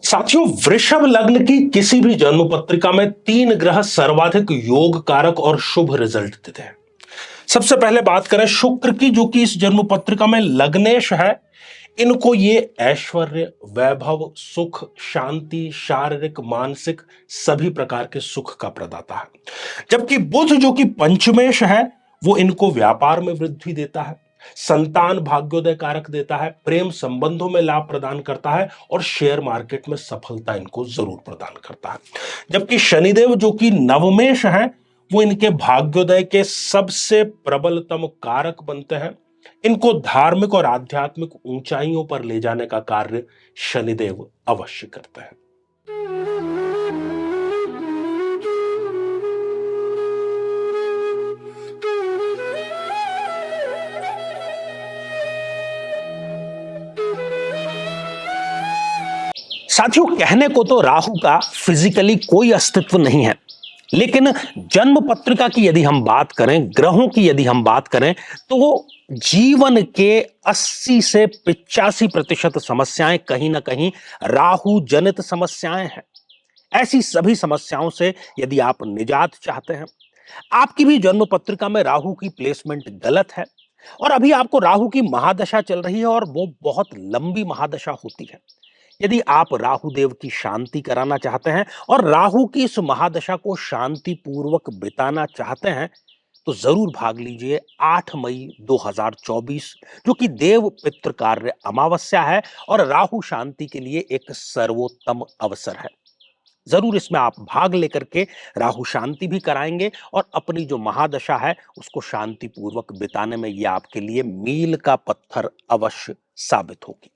साथियों, वृषभ लग्न की किसी भी जन्म पत्रिका में तीन ग्रह सर्वाधिक योग कारक और शुभ रिजल्ट देते हैं। सबसे पहले बात करें शुक्र की, जो कि इस जन्म पत्रिका में लग्नेश है। इनको ये ऐश्वर्य, वैभव, सुख, शांति, शारीरिक, मानसिक सभी प्रकार के सुख का प्रदाता है। जबकि बुध जो कि पंचमेश है, वो इनको व्यापार में वृद्धि देता है, संतान भाग्योदय कारक देता है, प्रेम संबंधों में लाभ प्रदान करता है और शेयर मार्केट में सफलता इनको जरूर प्रदान करता है। जबकि शनिदेव जो कि नवमेश है, वो इनके भाग्योदय के सबसे प्रबलतम कारक बनते हैं। इनको धार्मिक और आध्यात्मिक ऊंचाइयों पर ले जाने का कार्य शनिदेव अवश्य करते हैं। साथियों, कहने को तो राहु का फिजिकली कोई अस्तित्व नहीं है, लेकिन जन्म पत्रिका की यदि हम बात करें, ग्रहों की यदि हम बात करें, तो जीवन के 80 से 85% समस्याएं कहीं ना कहीं राहु जनित समस्याएं हैं। ऐसी सभी समस्याओं से यदि आप निजात चाहते हैं, आपकी भी जन्म पत्रिका में राहु की प्लेसमेंट गलत है और अभी आपको राहु की महादशा चल रही है और वो बहुत लंबी महादशा होती है। यदि आप राहु देव की शांति कराना चाहते हैं और राहु की इस महादशा को शांति पूर्वक बिताना चाहते हैं, तो जरूर भाग लीजिए 8 मई 2024, जो कि देव पितृ कार्य अमावस्या है और राहु शांति के लिए एक सर्वोत्तम अवसर है। जरूर इसमें आप भाग लेकर के राहु शांति भी कराएंगे और अपनी जो महादशा है उसको शांति पूर्वक बिताने में यह आपके लिए मील का पत्थर अवश्य साबित होगी।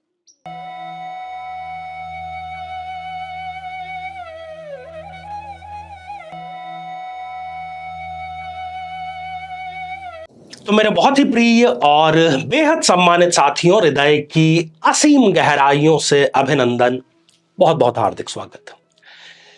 तो मेरे बहुत ही प्रिय और बेहद सम्मानित साथियों, हृदय की असीम गहराइयों से अभिनंदन, बहुत बहुत हार्दिक स्वागत।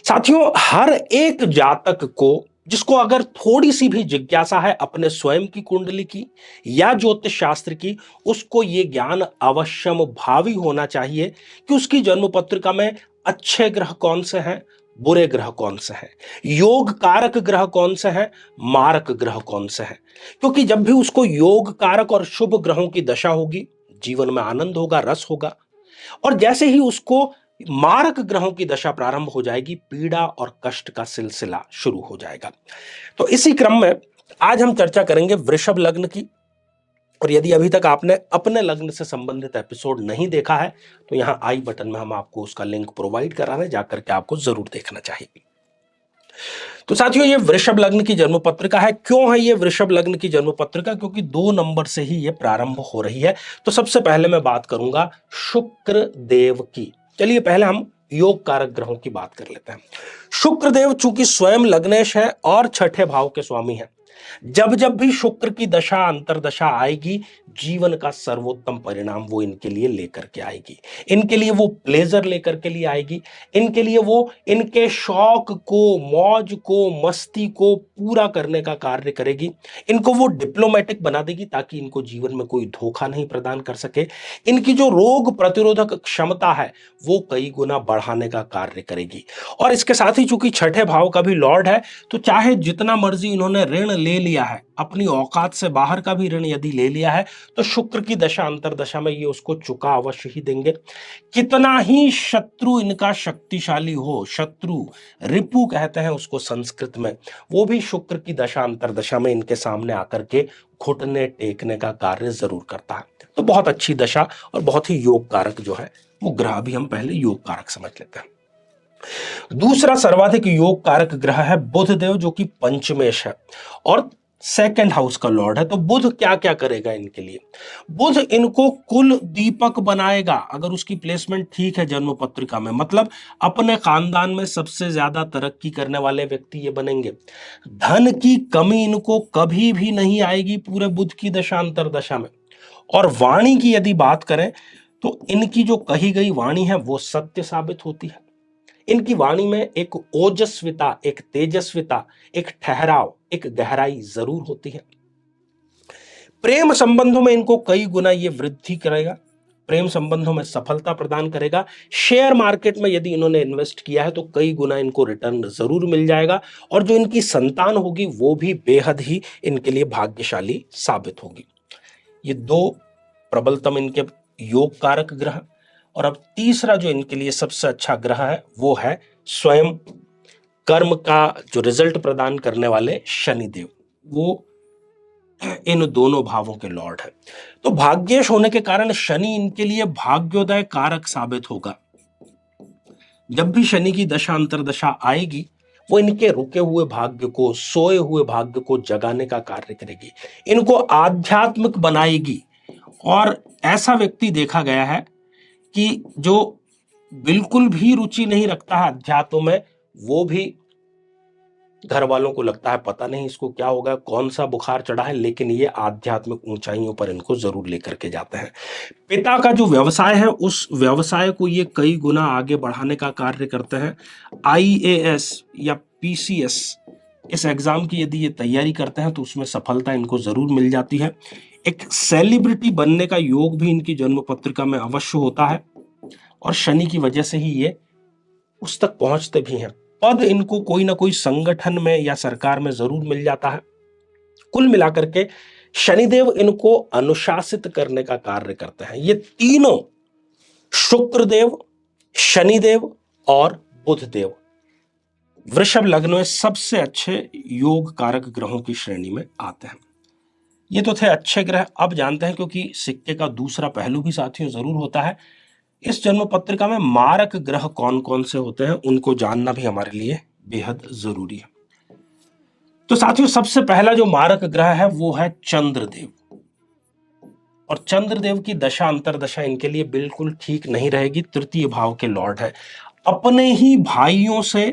साथियों, हर एक जातक को जिसको अगर थोड़ी सी भी जिज्ञासा है अपने स्वयं की कुंडली की या ज्योतिष शास्त्र की, उसको ये ज्ञान अवश्यम भावी होना चाहिए कि उसकी जन्म पत्रिका में अच्छे ग्रह कौन से हैं, बुरे ग्रह कौन से हैं, योग कारक ग्रह कौन से हैं, मारक ग्रह कौन से हैं। क्योंकि जब भी उसको योग कारक और शुभ ग्रहों की दशा होगी, जीवन में आनंद होगा, रस होगा, और जैसे ही उसको मारक ग्रहों की दशा प्रारंभ हो जाएगी, पीड़ा और कष्ट का सिलसिला शुरू हो जाएगा। तो इसी क्रम में आज हम चर्चा करेंगे वृषभ लग्न की। और यदि अभी तक आपने अपने लग्न से संबंधित एपिसोड नहीं देखा है, तो यहां आई बटन में हम आपको उसका लिंक प्रोवाइड करा रहे हैं, जाकर के आपको जरूर देखना चाहिए। तो साथियों, ये वृषभ लग्न की जन्म पत्रिका है। क्यों है ये वृषभ लग्न की जन्म पत्रिका? क्योंकि 2 नंबर से ही ये प्रारंभ हो रही है। तो सबसे पहले मैं बात करूंगा शुक्र देव की। चलिए पहले हम योग कारक ग्रहों की बात कर लेते हैं। शुक्र देव चूंकि स्वयं लग्नेश है और छठे भाव के स्वामी है, जब जब भी शुक्र की दशा अंतरदशा आएगी, जीवन का सर्वोत्तम परिणाम वो इनके लिए लेकर के आएगी। इनके लिए वो प्लेजर लेकर के लिए आएगी। इनके लिए वो इनके शौक को, मौज को, मस्ती को पूरा करने का कार्य करेगी। इनको वो डिप्लोमेटिक बना देगी ताकि इनको जीवन में कोई धोखा नहीं प्रदान कर सके। इनकी जो रोग प्रतिरोधक क्षमता है वो कई गुना बढ़ाने का कार्य करेगी। और इसके साथ ही चूंकि छठे भाव का भी लॉर्ड है, तो चाहे जितना मर्जी इन्होंने ऋण ले लिया है, अपनी औकात से बाहर का भी ऋण यदि ले लिया है, तो शुक्र की दशा अंतरदशा में ये उसको चुका अवश्य ही देंगे। कितना ही शत्रु इनका शक्तिशाली हो, शत्रु रिपु कहते हैं उसको संस्कृत में, वो भी शुक्र की दशा अंतरदशा में इनके सामने आकर के घुटने टेकने का कार्य जरूर करता है। तो बहुत अच्छी दशा और बहुत ही योग कारक जो है वो ग्रह भी हम पहले योग कारक समझ लेते हैं। दूसरा सर्वाधिक योग कारक ग्रह है बुध देव, जो कि पंचमेश है और सेकंड हाउस का लॉर्ड है। तो बुध क्या क्या करेगा इनके लिए? बुध इनको कुल दीपक बनाएगा अगर उसकी प्लेसमेंट ठीक है जन्म पत्रिका में, मतलब अपने खानदान में सबसे ज्यादा तरक्की करने वाले व्यक्ति ये बनेंगे। धन की कमी इनको कभी भी नहीं आएगी पूरे बुध की दशा अंतरदशा में। और वाणी की यदि बात करें, तो इनकी जो कही गई वाणी है वो सत्य साबित होती है। इनकी वाणी में एक ओजस्विता, एक तेजस्विता, एक ठहराव, एक गहराई जरूर होती है। प्रेम संबंधों में इनको कई गुना ये वृद्धि करेगा। प्रेम संबंधों में सफलता प्रदान करेगा। शेयर मार्केट में यदि इन्होंने इन्वेस्ट किया है तो कई गुना इनको रिटर्न जरूर मिल जाएगा, और जो इनकी संतान होगी वो भी बेहद ही इनके लिए भाग्यशाली साबित होगी। ये दो प्रबलतम इनके योग कारक ग्रह। और अब तीसरा जो इनके लिए सबसे अच्छा ग्रह है वो है स्वयं कर्म का जो रिजल्ट प्रदान करने वाले शनिदेव। वो इन दोनों भावों के लॉर्ड है। तो भाग्येश होने के कारण शनि इनके लिए भाग्योदय कारक साबित होगा। जब भी शनि की दशा अंतरदशा आएगी वो इनके रुके हुए भाग्य को, सोए हुए भाग्य को जगाने का कार्य करेगी, इनको आध्यात्मिक बनाएगी। और ऐसा व्यक्ति देखा गया है कि जो बिल्कुल भी रुचि नहीं रखता है अध्यात्म में, वो भी घर वालों को लगता है पता नहीं इसको क्या होगा, कौन सा बुखार चढ़ा है, लेकिन ये आध्यात्मिक ऊंचाइयों पर इनको जरूर लेकर के जाते हैं। पिता का जो व्यवसाय है उस व्यवसाय को ये कई गुना आगे बढ़ाने का कार्य करते हैं। आईएएस या पीसीएस इस एग्जाम की यदि ये तैयारी करते हैं तो उसमें सफलता इनको जरूर मिल जाती है। एक सेलिब्रिटी बनने का योग भी इनकी जन्म पत्रिका में अवश्य होता है, और शनि की वजह से ही ये उस तक पहुंचते भी हैं। पद इनको कोई ना कोई संगठन में या सरकार में जरूर मिल जाता है। कुल मिलाकर के शनिदेव इनको अनुशासित करने का कार्य करते हैं। ये तीनों शुक्रदेव, शनिदेव और बुधदेव वृषभ लग्न में सबसे अच्छे योग कारक ग्रहों की श्रेणी में आते हैं। ये तो थे अच्छे ग्रह। अब जानते हैं, क्योंकि सिक्के का दूसरा पहलू भी साथियों जरूर होता है, इस जन्म पत्रिका में मारक ग्रह कौन कौन से होते हैं उनको जानना भी हमारे लिए बेहद जरूरी है। तो साथियों सबसे पहला जो मारक ग्रह है वो है चंद्रदेव। और चंद्रदेव की दशा अंतरदशा इनके लिए बिल्कुल ठीक नहीं रहेगी। तृतीय भाव के लॉर्ड है। अपने ही भाइयों से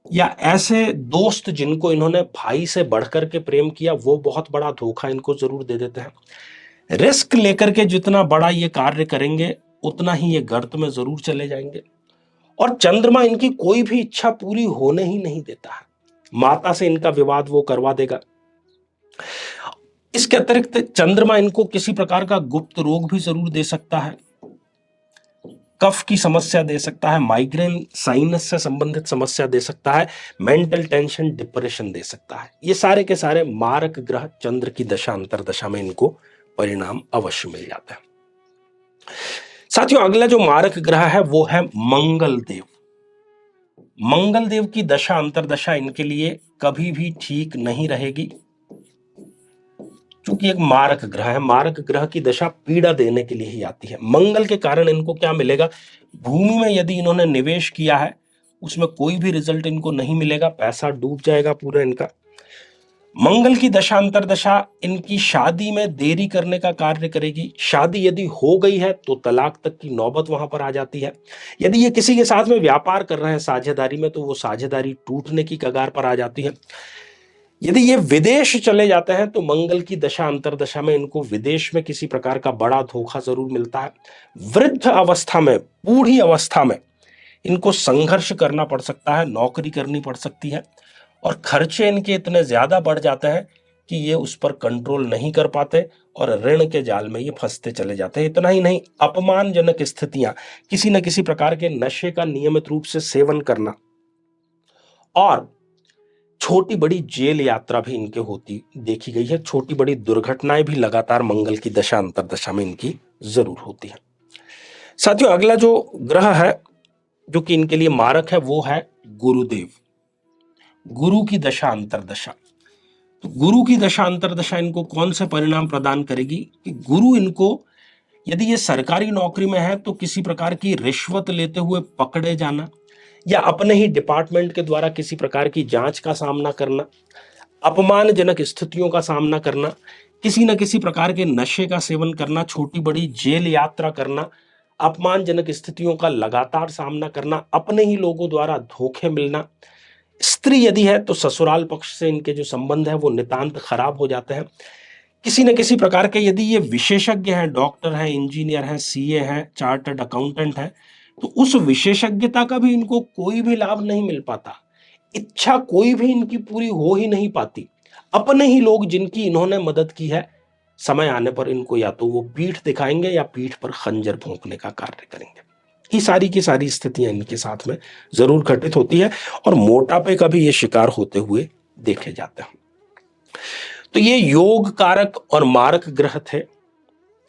या ऐसे दोस्त जिनको इन्होंने भाई से बढ़कर के प्रेम किया, वो बहुत बड़ा धोखा इनको जरूर दे देते हैं। रिस्क लेकर के जितना बड़ा ये कार्य करेंगे उतना ही ये गर्त में जरूर चले जाएंगे। और चंद्रमा इनकी कोई भी इच्छा पूरी होने ही नहीं देता है। माता से इनका विवाद वो करवा देगा। इसके अतिरिक्त चंद्रमा इनको किसी प्रकार का गुप्त रोग भी जरूर दे सकता है। कफ की समस्या दे सकता है, माइग्रेन साइनस से संबंधित समस्या दे सकता है, मेंटल टेंशन डिप्रेशन दे सकता है। ये सारे के सारे मारक ग्रह चंद्र की दशा अंतरदशा में इनको परिणाम अवश्य मिल जाता है। साथियों अगला जो मारक ग्रह है वो है मंगल देव। मंगल देव की दशा अंतरदशा इनके लिए कभी भी ठीक नहीं रहेगी, क्योंकि एक मारक ग्रह है। मारक ग्रह की दशा पीड़ा देने के लिए ही आती है। मंगल के कारण इनको क्या मिलेगा? भूमि में यदि इन्होंने निवेश किया है उसमें कोई भी रिजल्ट इनको नहीं मिलेगा, पैसा डूब जाएगा पूरा इनका। मंगल की दशा अंतरदशा इनकी शादी में देरी करने का कार्य करेगी। शादी यदि हो गई है तो तलाक तक की नौबत वहां पर आ जाती है। यदि ये किसी के साथ में व्यापार कर रहे हैं साझेदारी में, तो वो साझेदारी टूटने की कगार पर आ जाती है। यदि ये विदेश चले जाते हैं तो मंगल की दशा अंतरदशा में इनको विदेश में किसी प्रकार का बड़ा धोखा जरूर मिलता है। वृद्ध अवस्था में, बूढ़ी अवस्था में इनको संघर्ष करना पड़ सकता है, नौकरी करनी पड़ सकती है, और खर्चे इनके इतने ज्यादा बढ़ जाते हैं कि ये उस पर कंट्रोल नहीं कर पाते और ऋण के जाल में ये फंसते चले जाते हैं। इतना ही नहीं, अपमानजनक स्थितियां, किसी न किसी प्रकार के नशे का नियमित रूप से सेवन करना, और छोटी बड़ी जेल यात्रा भी इनके होती देखी गई है। छोटी बड़ी दुर्घटनाएं भी लगातार मंगल की दशा अंतरदशा में इनकी जरूर होती है। साथियों अगला जो ग्रह है जो कि इनके लिए मारक है वो है गुरुदेव। गुरु की दशा अंतरदशा, तो गुरु की दशा अंतरदशा इनको कौन से परिणाम प्रदान करेगी कि गुरु इनको, यदि ये सरकारी नौकरी में है तो किसी प्रकार की रिश्वत लेते हुए पकड़े जाना, या अपने ही डिपार्टमेंट के द्वारा किसी प्रकार की जांच का सामना करना, अपमानजनक स्थितियों का सामना करना, किसी न किसी प्रकार के नशे का सेवन करना, छोटी बड़ी जेल यात्रा करना, अपमानजनक स्थितियों का लगातार सामना करना, अपने ही लोगों द्वारा धोखे मिलना। स्त्री यदि है तो ससुराल पक्ष से इनके जो संबंध है वो नितांत खराब हो जाते हैं। किसी न किसी प्रकार के यदि ये विशेषज्ञ हैं, डॉक्टर हैं, इंजीनियर हैं, सीए हैं, चार्टर्ड अकाउंटेंट हैं, तो उस विशेषज्ञता का भी इनको कोई भी लाभ नहीं मिल पाता। इच्छा कोई भी इनकी पूरी हो ही नहीं पाती। अपने ही लोग जिनकी इन्होंने मदद की है समय आने पर इनको या तो वो पीठ दिखाएंगे या पीठ पर खंजर भोंकने का कार्य करेंगे। ये सारी की सारी स्थितियां इनके साथ में जरूर घटित होती है और मोटापे का भी ये शिकार होते हुए देखे जाते हैं। तो ये योग कारक और मारक ग्रह थे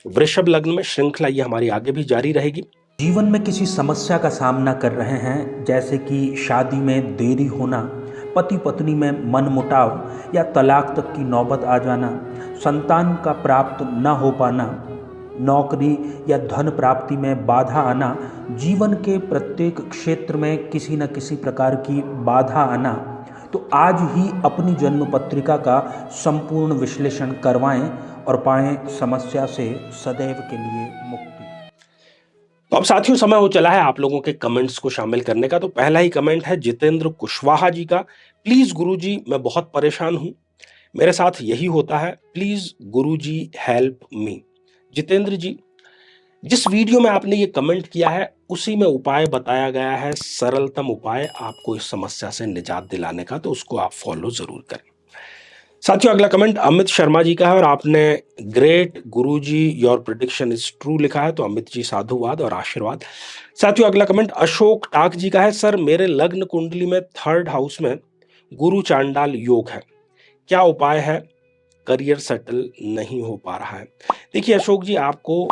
वृषभ लग्न में। श्रृंखला ये हमारी आगे भी जारी रहेगी। जीवन में किसी समस्या का सामना कर रहे हैं, जैसे कि शादी में देरी होना, पति पत्नी में मनमुटाव या तलाक तक की नौबत आ जाना, संतान का प्राप्त न हो पाना, नौकरी या धन प्राप्ति में बाधा आना, जीवन के प्रत्येक क्षेत्र में किसी न किसी प्रकार की बाधा आना, तो आज ही अपनी जन्म पत्रिका का संपूर्ण विश्लेषण करवाएं और पाएं समस्या से सदैव के लिए मुक्ति। तो अब साथियों समय हो चला है आप लोगों के कमेंट्स को शामिल करने का। तो पहला ही कमेंट है जितेंद्र कुशवाहा जी का। प्लीज गुरुजी मैं बहुत परेशान हूं, मेरे साथ यही होता है, please Guruji help me. Jitendra ji, जिस वीडियो में आपने ये कमेंट किया है उसी में उपाय बताया गया है, सरलतम उपाय आपको इस समस्या से निजात दिलाने का, तो उसको आप फॉलो जरूर करें। साथियों अगला कमेंट अमित शर्मा जी का है और आपने great Guruji your prediction is true लिखा है। तो अमित जी साधुवाद और आशीर्वाद। साथियों अगला कमेंट अशोक टाक जी का है। सर मेरे लग्न कुंडली में 3rd हाउस में गुरु चांडाल योग है, क्या उपाय है, करियर सेटल नहीं हो पा रहा है। देखिए अशोक जी, आपको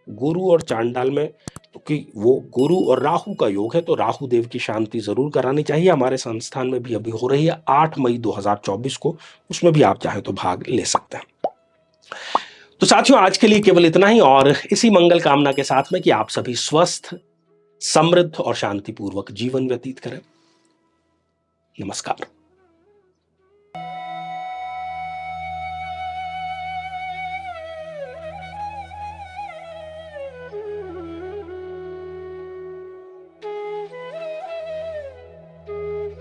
गुरु और चांडाल में, क्योंकि वो गुरु और राहु का योग है, तो राहु देव की शांति जरूर करानी चाहिए। हमारे संस्थान में भी अभी हो रही है 8 मई 2024 को, उसमें भी आप चाहे तो भाग ले सकते हैं। तो साथियों आज के लिए केवल इतना ही, और इसी मंगल कामना के साथ में कि आप सभी स्वस्थ, समृद्ध और शांतिपूर्वक जीवन व्यतीत करें। नमस्कार।